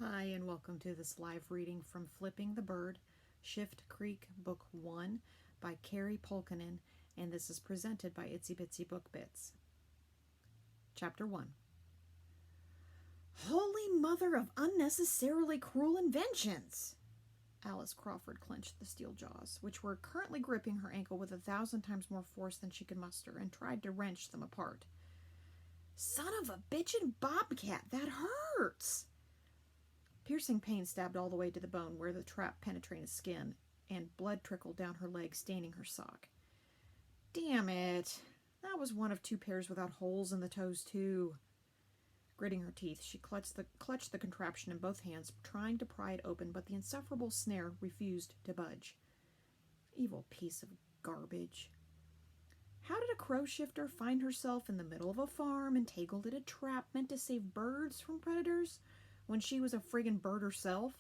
Hi, and welcome to this live reading from Flipping the Bird, Shift Creek, Book 1 by Carrie Pulkinen, and this is presented by Itsy Bitsy Book Bits. Chapter 1. Holy Mother of unnecessarily cruel inventions! Alice Crawford clenched the steel jaws, which were currently gripping her ankle with 1,000 times more force than she could muster, and tried to wrench them apart. Son of a bitchin' bobcat, that hurts! Piercing pain stabbed all the way to the bone where the trap penetrated skin, and blood trickled down her leg, staining her sock. Damn it! That was one of 2 pairs without holes in the toes, too. Gritting her teeth, she clutched the contraption in both hands, trying to pry it open, but the insufferable snare refused to budge. Evil piece of garbage. How did a crow shifter find herself in the middle of a farm, entangled in a trap meant to save birds from predators, when she was a friggin' bird herself?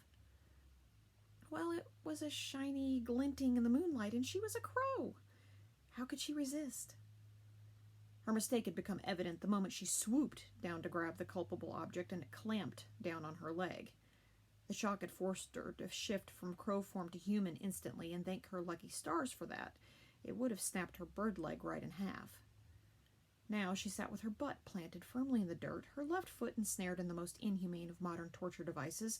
Well, it was a shiny glinting in the moonlight, and she was a crow. How could she resist? Her mistake had become evident the moment she swooped down to grab the culpable object, and it clamped down on her leg. The shock had forced her to shift from crow form to human instantly, and thank her lucky stars for that. It would have snapped her bird leg right in half. Now she sat with her butt planted firmly in the dirt, her left foot ensnared in the most inhumane of modern torture devices,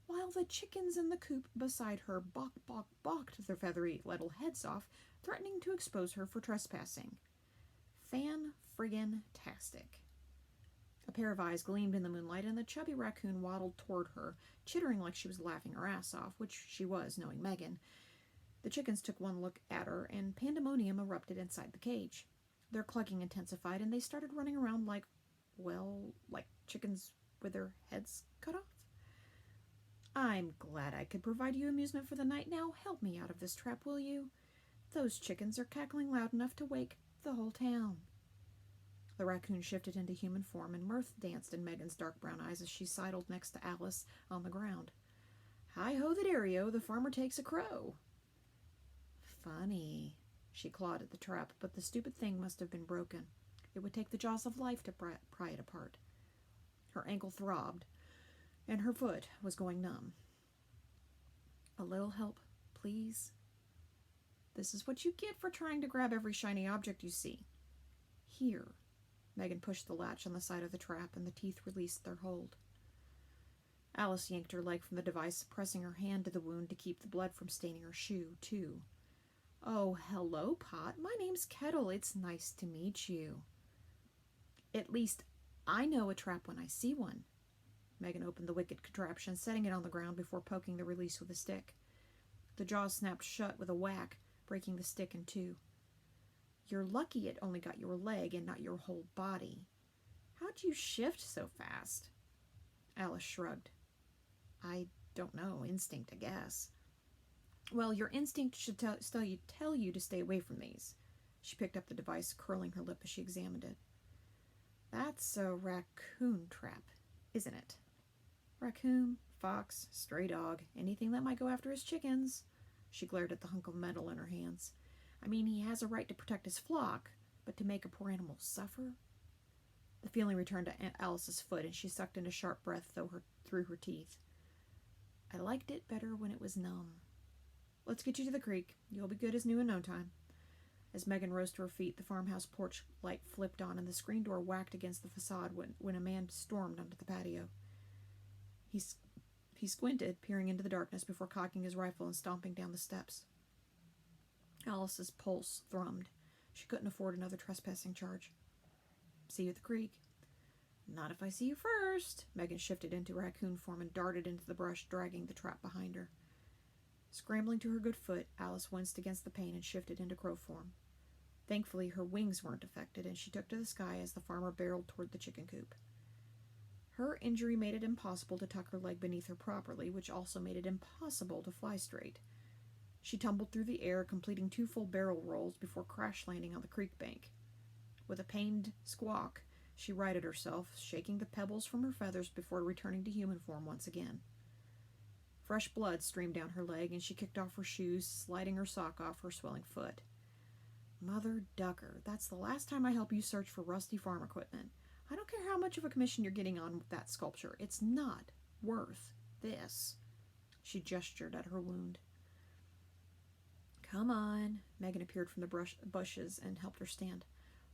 while the chickens in the coop beside her balked their feathery little heads off, threatening to expose her for trespassing. Fan-friggin-tastic. A pair of eyes gleamed in the moonlight, and the chubby raccoon waddled toward her, chittering like she was laughing her ass off, which she was, knowing Megan. The chickens took one look at her, and pandemonium erupted inside the cage. Their clucking intensified, and they started running around like chickens with their heads cut off. I'm glad I could provide you amusement for the night. Now help me out of this trap, will you? Those chickens are cackling loud enough to wake the whole town. The raccoon shifted into human form, and mirth danced in Megan's dark brown eyes as she sidled next to Alice on the ground. Hi-ho the derrio, the farmer takes a crow. Funny. She clawed at the trap, but the stupid thing must have been broken. It would take the jaws of life to pry it apart. Her ankle throbbed, and her foot was going numb. A little help, please? This is what you get for trying to grab every shiny object you see. Here. Megan pushed the latch on the side of the trap, and the teeth released their hold. Alice yanked her leg from the device, pressing her hand to the wound to keep the blood from staining her shoe, too. Oh, hello, Pot. My name's Kettle. It's nice to meet you. At least I know a trap when I see one. Megan opened the wicked contraption, setting it on the ground before poking the release with a stick. The jaws snapped shut with a whack, breaking the stick in 2. You're lucky it only got your leg and not your whole body. How'd you shift so fast? Alice shrugged. I don't know. Instinct, I guess. Well, your instinct should tell you to stay away from these. She picked up the device, curling her lip as she examined it. That's a raccoon trap, isn't it? Raccoon, fox, stray dog, anything that might go after his chickens. She glared at the hunk of metal in her hands. I mean, he has a right to protect his flock, but to make a poor animal suffer? The feeling returned to Alice's foot, and she sucked in a sharp breath through her teeth. I liked it better when it was numb. Let's get you to the creek. You'll be good as new in no time. As Megan rose to her feet, the farmhouse porch light flipped on, and the screen door whacked against the facade when a man stormed onto the patio. He squinted, peering into the darkness before cocking his rifle and stomping down the steps. Alice's pulse thrummed. She couldn't afford another trespassing charge. See you at the creek. Not if I see you first. Megan shifted into raccoon form and darted into the brush, dragging the trap behind her. Scrambling to her good foot, Alice winced against the pain and shifted into crow form. Thankfully, her wings weren't affected, and she took to the sky as the farmer barreled toward the chicken coop. Her injury made it impossible to tuck her leg beneath her properly, which also made it impossible to fly straight. She tumbled through the air, completing 2 full barrel rolls before crash landing on the creek bank. With a pained squawk, she righted herself, shaking the pebbles from her feathers before returning to human form once again. Fresh blood streamed down her leg, and she kicked off her shoes, sliding her sock off her swelling foot. Mother Ducker, that's the last time I help you search for rusty farm equipment. I don't care how much of a commission you're getting on that sculpture. It's not worth This. She gestured at her wound. Come on. Megan appeared from the bushes and helped her stand.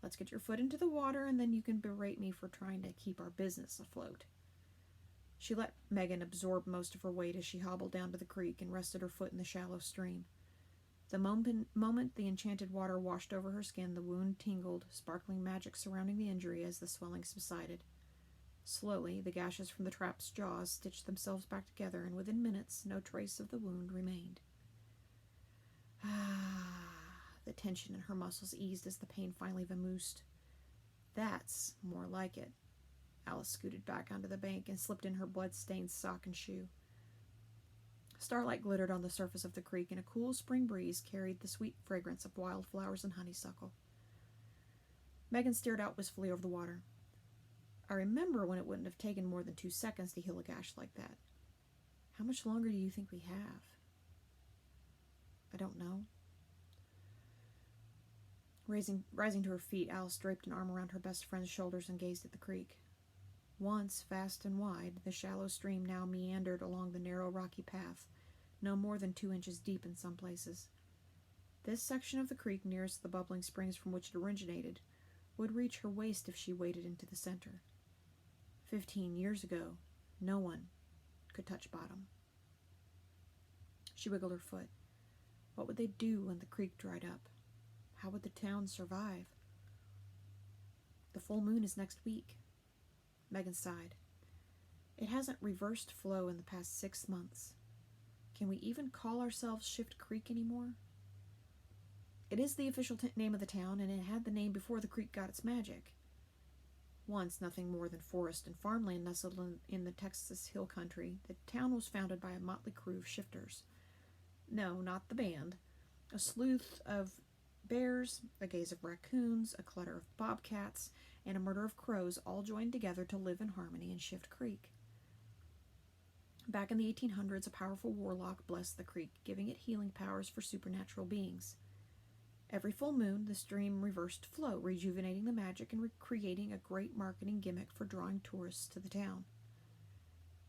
Let's get your foot into the water, and then you can berate me for trying to keep our business afloat. She let Megan absorb most of her weight as she hobbled down to the creek and rested her foot in the shallow stream. The moment the enchanted water washed over her skin, the wound tingled, sparkling magic surrounding the injury as the swelling subsided. Slowly, the gashes from the trap's jaws stitched themselves back together, and within minutes, no trace of the wound remained. The tension in her muscles eased as the pain finally vamoosed. That's more like it. Alice scooted back onto the bank and slipped in her blood-stained sock and shoe. Starlight glittered on the surface of the creek, and a cool spring breeze carried the sweet fragrance of wildflowers and honeysuckle. Megan stared out wistfully over the water. I remember when it wouldn't have taken more than 2 seconds to heal a gash like that. How much longer do you think we have? I don't know. Rising to her feet, Alice draped an arm around her best friend's shoulders and gazed at the creek. Once vast and wide, the shallow stream now meandered along the narrow rocky path, no more than 2 inches deep in some places. This section of the creek nearest the bubbling springs from which it originated would reach her waist if she waded into the center. 15 years ago, no one could touch bottom. She wiggled her foot. What would they do when the creek dried up? How would the town survive? The full moon is next week. Megan sighed. It hasn't reversed flow in the past 6 months. Can we even call ourselves Shift Creek anymore? It is the official name of the town, and it had the name before the creek got its magic. Once nothing more than forest and farmland nestled in the Texas hill country, the town was founded by a motley crew of shifters. No, not the band. A sleuth of bears, a gaze of raccoons, a clutter of bobcats, and a murder of crows all joined together to live in harmony in Shift Creek. Back in the 1800s, a powerful warlock blessed the creek, giving it healing powers for supernatural beings. Every full moon, the stream reversed flow, rejuvenating the magic and creating a great marketing gimmick for drawing tourists to the town.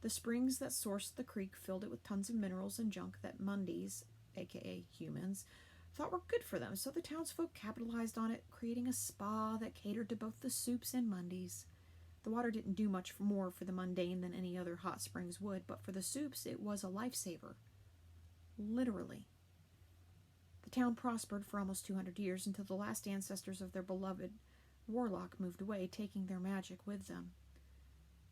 The springs that sourced the creek filled it with tons of minerals and junk that Mundies, aka humans, thought were good for them, so the townsfolk capitalized on it, creating a spa that catered to both the Soups and Mundies. The water didn't do much more for the mundane than any other hot springs would, but for the Soups it was a lifesaver. Literally. The town prospered for almost 200 years until the last ancestors of their beloved warlock moved away, taking their magic with them.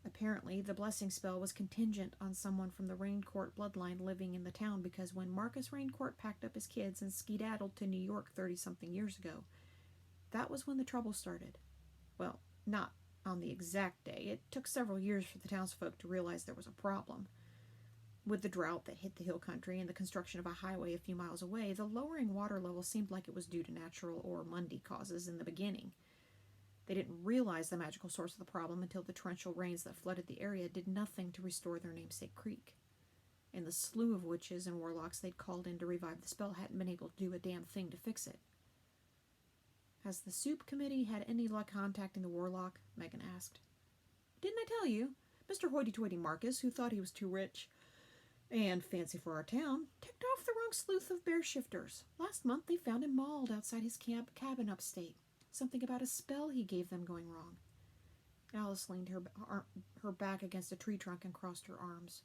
Apparently, the blessing spell was contingent on someone from the Raincourt bloodline living in the town, because when Marcus Raincourt packed up his kids and skedaddled to New York 30-something years ago, that was when the trouble started. Well, not on the exact day. It took several years for the townsfolk to realize there was a problem. With the drought that hit the hill country and the construction of a highway a few miles away, the lowering water level seemed like it was due to natural or Mundy causes in the beginning. They didn't realize the magical source of the problem until the torrential rains that flooded the area did nothing to restore their namesake creek. And the slew of witches and warlocks they'd called in to revive the spell hadn't been able to do a damn thing to fix it. Has the Soup Committee had any luck contacting the warlock? Megan asked. Didn't I tell you? Mr. Hoity-toity Marcus, who thought he was too rich and fancy for our town, ticked off the wrong sleuth of bear shifters. Last month they found him mauled outside his cabin upstate. Something about a spell he gave them going wrong. Alice leaned her back against a tree trunk and crossed her arms.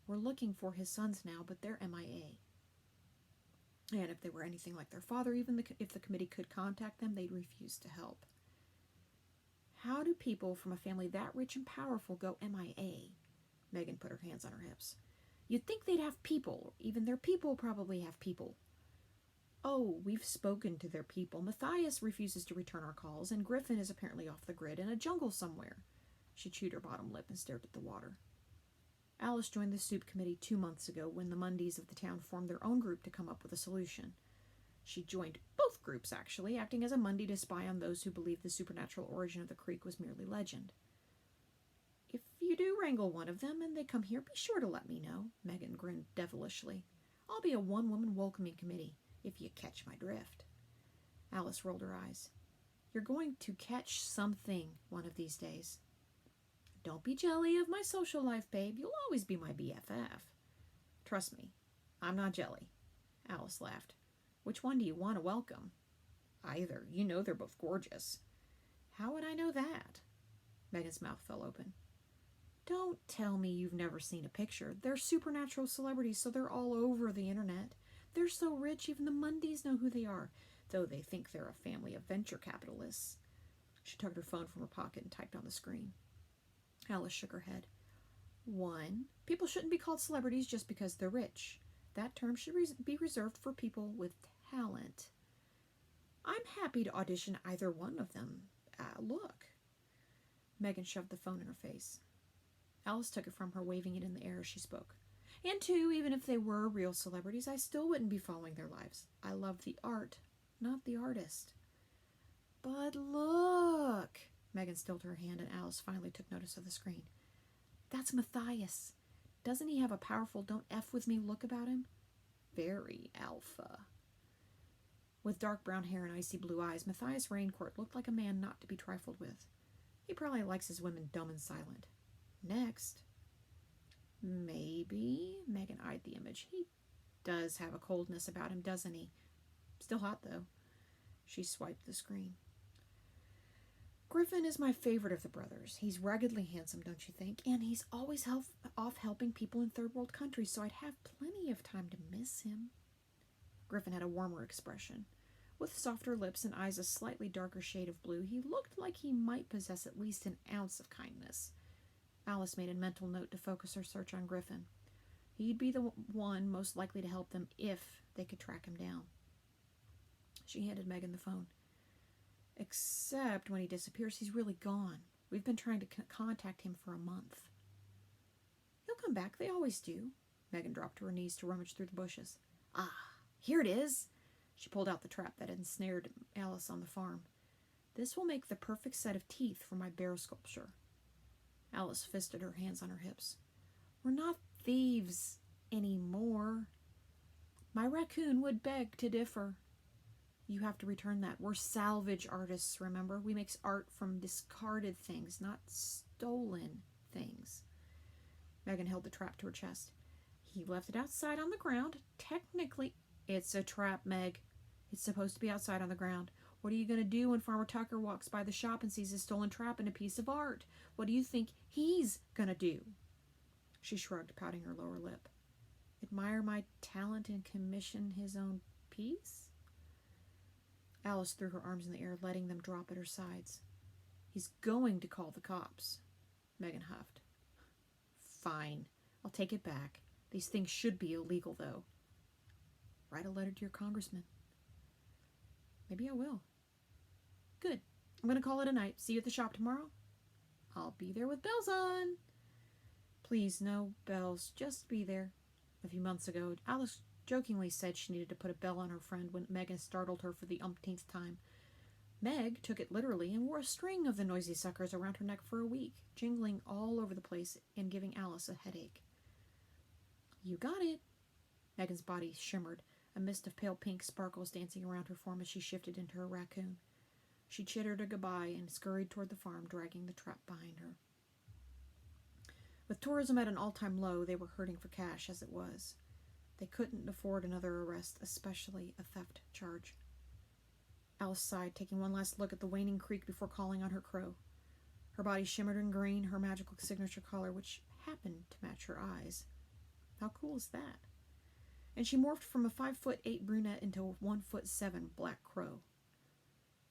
We're looking for his sons now, but they're MIA. And if they were anything like their father, even if the committee could contact them, they'd refuse to help. How do people from a family that rich and powerful go MIA? Megan put her hands on her hips. You'd think they'd have people. Even their people probably have people. Oh, we've spoken to their people. Matthias refuses to return our calls, and Griffin is apparently off the grid in a jungle somewhere. She chewed her bottom lip and stared at the water. Alice joined the Soup Committee 2 months ago when the Mundies of the town formed their own group to come up with a solution. She joined both groups, actually, acting as a Mundy to spy on those who believed the supernatural origin of the creek was merely legend. If you do wrangle one of them and they come here, be sure to let me know, Megan grinned devilishly. I'll be a one-woman welcoming committee, if you catch my drift. Alice rolled her eyes. You're going to catch something one of these days. Don't be jelly of my social life, babe. You'll always be my BFF. Trust me, I'm not jelly. Alice laughed. Which one do you want to welcome? Either. You know they're both gorgeous. How would I know that? Megan's mouth fell open. Don't tell me you've never seen a picture. They're supernatural celebrities, so they're all over the internet. They're so rich, even the Mundies know who they are, though they think they're a family of venture capitalists. She tugged her phone from her pocket and typed on the screen. Alice shook her head. 1. People shouldn't be called celebrities just because they're rich. That term should be reserved for people with talent. I'm happy to audition either one of them. Look. Megan shoved the phone in her face. Alice took it from her, waving it in the air as she spoke. And 2, even if they were real celebrities, I still wouldn't be following their lives. I love the art, not the artist. But look! Megan stilled her hand and Alice finally took notice of the screen. That's Matthias. Doesn't he have a powerful don't F with me look about him? Very alpha. With dark brown hair and icy blue eyes, Matthias Raincourt looked like a man not to be trifled with. He probably likes his women dumb and silent. Next. Maybe. Megan eyed the image. He does have a coldness about him, doesn't he? Still hot, though. She swiped the screen. Griffin is my favorite of the brothers. He's ruggedly handsome, don't you think? And he's always off helping people in third world countries, so I'd have plenty of time to miss him. Griffin had a warmer expression. With softer lips and eyes a slightly darker shade of blue, he looked like he might possess at least an ounce of kindness. Alice made a mental note to focus her search on Griffin. He'd be the one most likely to help them if they could track him down. She handed Megan the phone. Except when he disappears, he's really gone. We've been trying to contact him for a month. He'll come back. They always do. Megan dropped to her knees to rummage through the bushes. Ah, here it is. She pulled out the trap that had ensnared Alice on the farm. This will make the perfect set of teeth for my bear sculpture. Alice fisted her hands on her hips. We're not thieves anymore. My raccoon would beg to differ. You have to return that. We're salvage artists, remember? We make art from discarded things, not stolen things. Megan held the trap to her chest. He left it outside on the ground. Technically, it's a trap, Meg. It's supposed to be outside on the ground. What are you going to do when Farmer Tucker walks by the shop and sees a stolen trap and a piece of art? What do you think he's going to do? She shrugged, pouting her lower lip. Admire my talent and commission his own piece? Alice threw her arms in the air, letting them drop at her sides. He's going to call the cops. Megan huffed. Fine. I'll take it back. These things should be illegal, though. Write a letter to your congressman. Maybe I will. Good. I'm going to call it a night. See you at the shop tomorrow? I'll be there with bells on. Please, no bells. Just be there. A few months ago, Alice jokingly said she needed to put a bell on her friend when Megan startled her for the umpteenth time. Meg took it literally and wore a string of the noisy suckers around her neck for a week, jingling all over the place and giving Alice a headache. You got it. Megan's body shimmered, a mist of pale pink sparkles dancing around her form as she shifted into her raccoon. She chittered a goodbye and scurried toward the farm, dragging the trap behind her. With tourism at an all-time low, they were hurting for cash as it was. They couldn't afford another arrest, especially a theft charge. Alice sighed, taking one last look at the waning creek before calling on her crow. Her body shimmered in green, her magical signature color, which happened to match her eyes. How cool is that? And she morphed from a 5'8" brunette into a 1'7" black crow.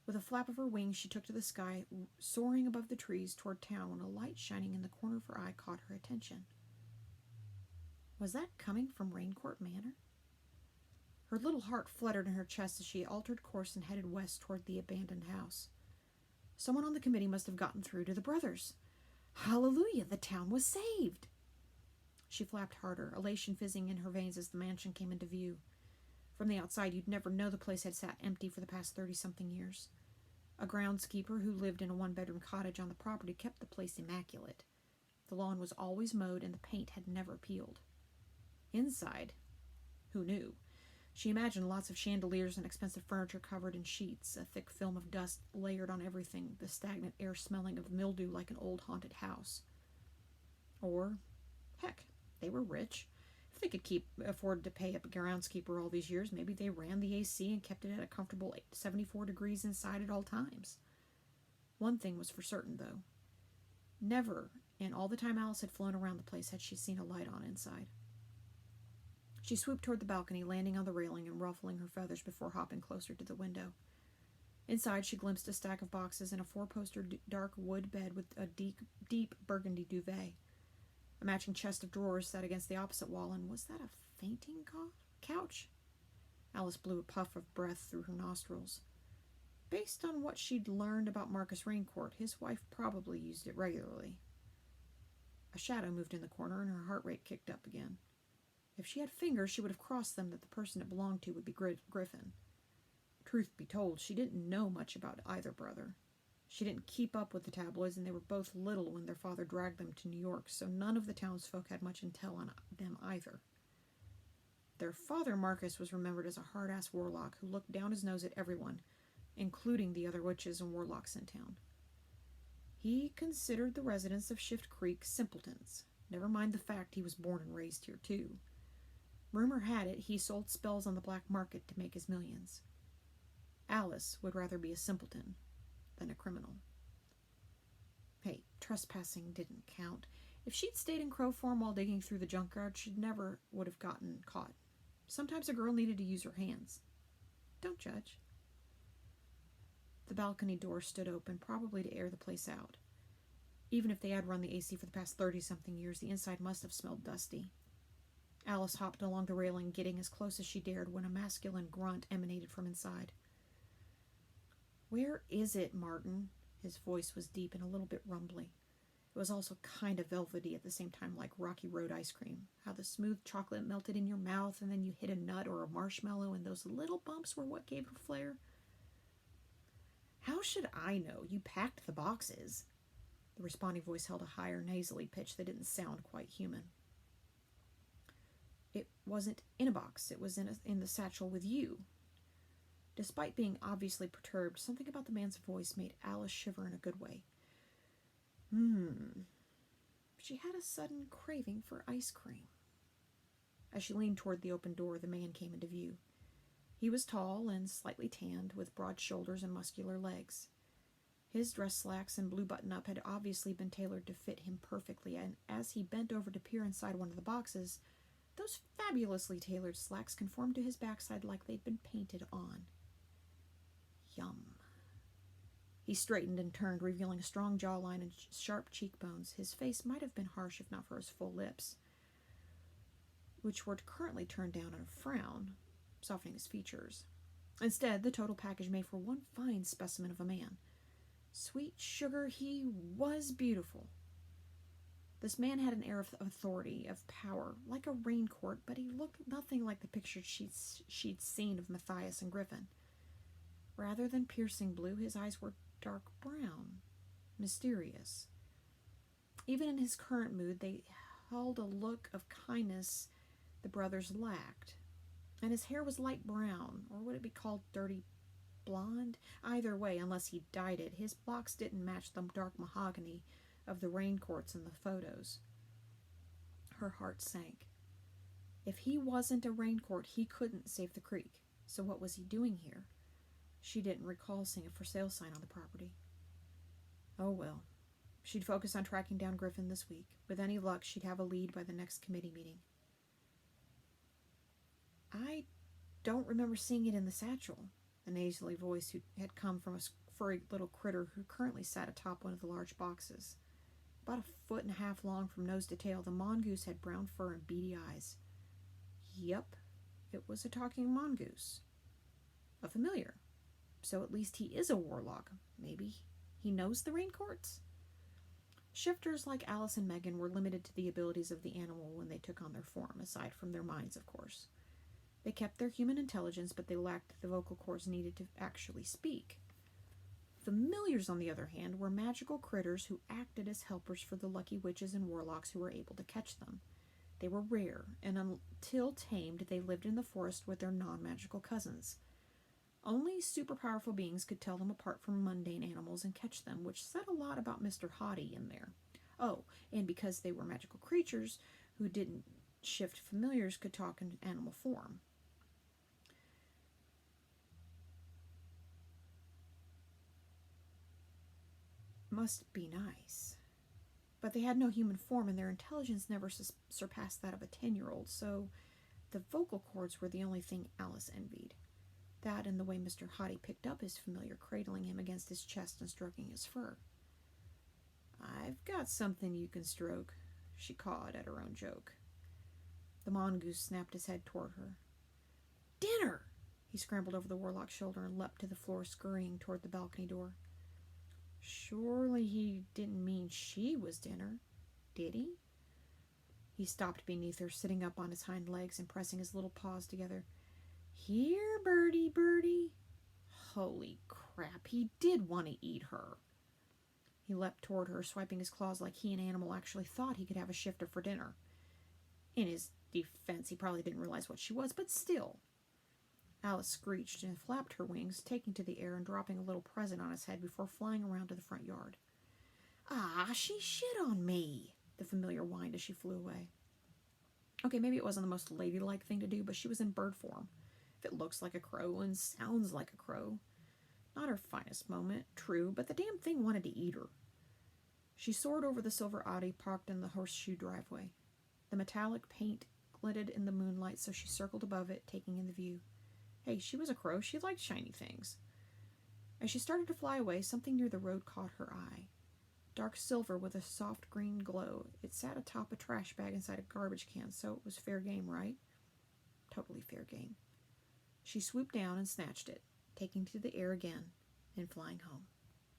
With a flap of her wings, she took to the sky, soaring above the trees toward town when a light shining in the corner of her eye caught her attention. Was that coming from Raincourt Manor? Her little heart fluttered in her chest as she altered course and headed west toward the abandoned house. Someone on the committee must have gotten through to the brothers. Hallelujah, the town was saved! She flapped harder, elation fizzing in her veins as the mansion came into view. From the outside, you'd never know the place had sat empty for the past 30-something years. A groundskeeper who lived in a one-bedroom cottage on the property kept the place immaculate. The lawn was always mowed and the paint had never peeled. Inside, who knew? She imagined lots of chandeliers and expensive furniture covered in sheets, a thick film of dust layered on everything, the stagnant air smelling of mildew like an old haunted house. Or, heck, they were rich. If they could afford to pay a groundskeeper all these years, maybe they ran the AC and kept it at a comfortable 74 degrees inside at all times. One thing was for certain, though. Never, in all the time Alice had flown around the place, had she seen a light on inside. She swooped toward the balcony, landing on the railing and ruffling her feathers before hopping closer to the window. Inside, she glimpsed a stack of boxes and a four-poster dark wood bed with a deep burgundy duvet. A matching chest of drawers sat against the opposite wall, and was that a fainting couch? Alice blew a puff of breath through her nostrils. Based on what she'd learned about Marcus Raincourt, his wife probably used it regularly. A shadow moved in the corner, and her heart rate kicked up again. If she had fingers, she would have crossed them that the person it belonged to would be Griffin. Truth be told, she didn't know much about either brother. She didn't keep up with the tabloids, and they were both little when their father dragged them to New York, so none of the townsfolk had much intel on them either. Their father, Marcus, was remembered as a hard-ass warlock who looked down his nose at everyone, including the other witches and warlocks in town. He considered the residents of Shift Creek simpletons, never mind the fact he was born and raised here, too. Rumor had it he sold spells on the black market to make his millions. Alice would rather be a simpleton than a criminal. Hey, trespassing didn't count. If she'd stayed in crow form while digging through the junkyard, she never would have gotten caught. Sometimes a girl needed to use her hands. Don't judge. The balcony door stood open, probably to air the place out. Even if they had run the AC for the past 30-something years, the inside must have smelled dusty. Alice hopped along the railing, getting as close as she dared when a masculine grunt emanated from inside. "Where is it, Martin?" His voice was deep and a little bit rumbly. It was also kind of velvety at the same time, like Rocky Road ice cream. How the smooth chocolate melted in your mouth, and then you hit a nut or a marshmallow, and those little bumps were what gave it flair. "How should I know? You packed the boxes." The responding voice held a higher, nasally pitch that didn't sound quite human. "It wasn't in a box. It was in the satchel with you." Despite being obviously perturbed, something about the man's voice made Alice shiver in a good way. She had a sudden craving for ice cream. As she leaned toward the open door, the man came into view. He was tall and slightly tanned, with broad shoulders and muscular legs. His dress slacks and blue button-up had obviously been tailored to fit him perfectly, and as he bent over to peer inside one of the boxes, those fabulously tailored slacks conformed to his backside like they'd been painted on. Yum. He straightened and turned, revealing a strong jawline and sharp cheekbones. His face might have been harsh if not for his full lips, which were currently turned down in a frown, softening his features. Instead, the total package made for one fine specimen of a man. Sweet sugar, he was beautiful. This man had an air of authority, of power, like a Raincourt, but he looked nothing like the pictures she'd seen of Matthias and Griffin. Rather than piercing blue, his eyes were dark brown, mysterious. Even in his current mood, they held a look of kindness the brothers lacked. And his hair was light brown, or would it be called dirty blonde? Either way, unless he dyed it, his locks didn't match the dark mahogany of the Raincourts in the photos. Her heart sank. If he wasn't a Raincourt, he couldn't save the creek. So what was he doing here? She didn't recall seeing a for sale sign on the property. Oh well. She'd focus on tracking down Griffin this week. With any luck, she'd have a lead by the next committee meeting. "I don't remember seeing it in the satchel," the nasally voice who had come from a furry little critter who currently sat atop one of the large boxes. About 1.5 feet long from nose to tail, the mongoose had brown fur and beady eyes. Yep, it was a talking mongoose. A familiar. So at least he is a warlock. Maybe he knows the Raincourts? Shifters like Alice and Megan were limited to the abilities of the animal when they took on their form, aside from their minds, of course. They kept their human intelligence, but they lacked the vocal cords needed to actually speak. Familiars, on the other hand, were magical critters who acted as helpers for the lucky witches and warlocks who were able to catch them. They were rare, and until tamed, they lived in the forest with their non-magical cousins. Only super powerful beings could tell them apart from mundane animals and catch them, which said a lot about Mr. Hottie in there. Oh, and because they were magical creatures who didn't shift, familiars could talk in animal form. Must be nice. But they had no human form, and their intelligence never surpassed that of a 10-year-old, so the vocal cords were the only thing Alice envied. That and the way Mr. Hottie picked up his familiar, cradling him against his chest and stroking his fur. "I've got something you can stroke," she cawed at her own joke. The mongoose snapped his head toward her. "Dinner!" He scrambled over the warlock's shoulder and leapt to the floor, scurrying toward the balcony door. Surely he didn't mean she was dinner, did he? He stopped beneath her, sitting up on his hind legs and pressing his little paws together. "Here, birdie, birdie." Holy crap, he did want to eat her. He leapt toward her, swiping his claws like he, an animal, actually thought he could have a shifter for dinner. In his defense, he probably didn't realize what she was, but still. Alice screeched and flapped her wings, taking to the air and dropping a little present on his head before flying around to the front yard. "Ah, she shit on me," the familiar whined as she flew away. Okay, maybe it wasn't the most ladylike thing to do, but she was in bird form. If it looks like a crow and sounds like a crow. Not her finest moment, true, but the damn thing wanted to eat her. She soared over the silver Audi parked in the horseshoe driveway. The metallic paint glinted in the moonlight, so she circled above it, taking in the view. Hey, she was a crow. She liked shiny things. As she started to fly away, something near the road caught her eye. Dark silver with a soft green glow. It sat atop a trash bag inside a garbage can, so it was fair game, right? Totally fair game. She swooped down and snatched it, taking to the air again and flying home.